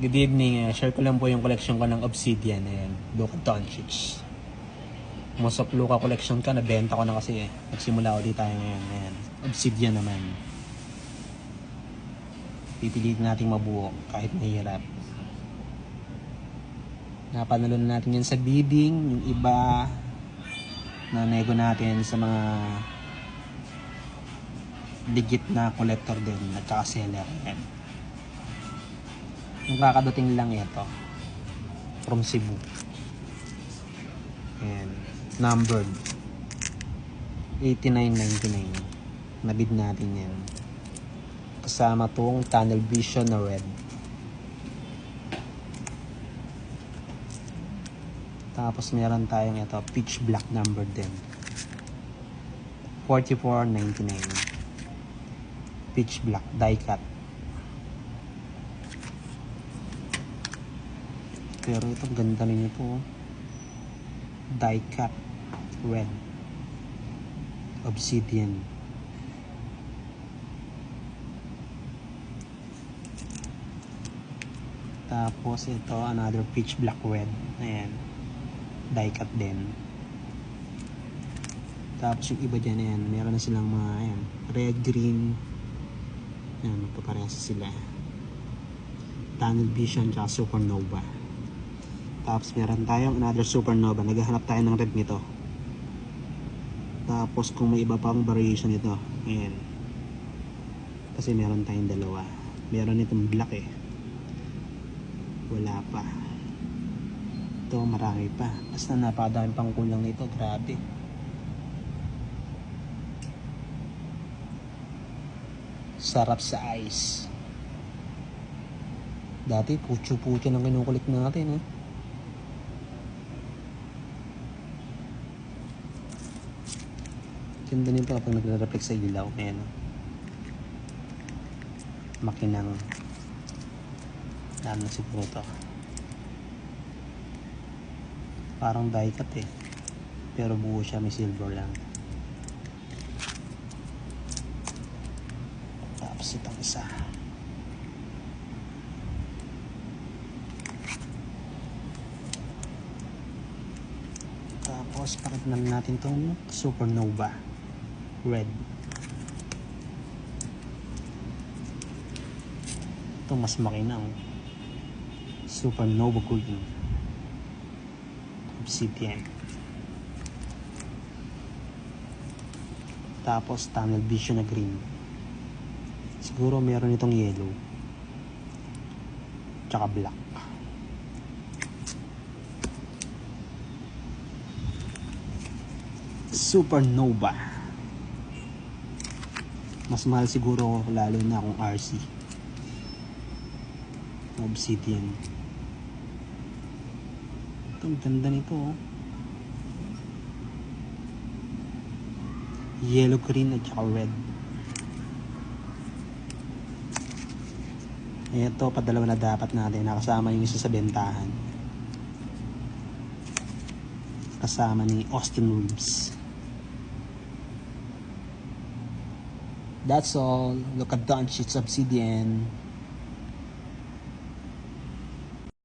Good evening. Share ko lang po yung collection ko ng Obsidian. Ayan, Luka Doncic. Most of Luka collection ka, nabenta ko na kasi eh. Nagsimula ako dito tayo ngayon. Ayan, Obsidian naman. Pipilitin natin mabuo kahit mahirap. Napanalo na natin yan sa bidding. Yung iba na nego natin sa mga legit na collector din at saka seller. Ayan. Yung kakadating lang ito from Cebu. And numbered 89.99. Nabid natin yan. Kasama tong tunnel vision na red. Tapos meron tayong ito pitch black number din. 44.99. Pitch black die cut. Pero ito ganda rin ito. Die cut red Obsidian. Tapos ito another pitch black red. Ayan. Die cut din. Tapos yung iba dyan, ayan, meron na silang mga ayan, red, green. Ayan, magpaparehas sila. Tunnel vision tsaka supernova. Tapos meron tayong another supernova. Naghahanap tayo ng red nito. Tapos kung may iba pang variation nito, ayan. Kasi meron tayong dalawa. Meron itong black eh. Wala pa. Ito marami pa. Basta napakadaming pang kulang nito. Grabe. Sarap sa ice. Dati putyo-putyo nang kinukulit natin eh. Ganda nito kapag nagre-reflect sa ilaw. Ayan. Makinang ano siguro ito. Parang die cut eh. Pero buo siya, may silver lang. Tapos itong isa. Tapos pakitnan natin itong supernova red. Ito mas makinang supernova green Obsidian. Tapos tunnel vision na green. Siguro meron itong yellow tsaka black. Supernova. Mas mahal siguro lalo na kung RC. Obsidian. Ito, ang ganda nito oh. Yellow, green at saka red. Ito, padalawa na dapat natin. Nakasama yung isa sa bentahan. Kasama ni Austin Reeves. That's all. Look at Doncic Obsidian.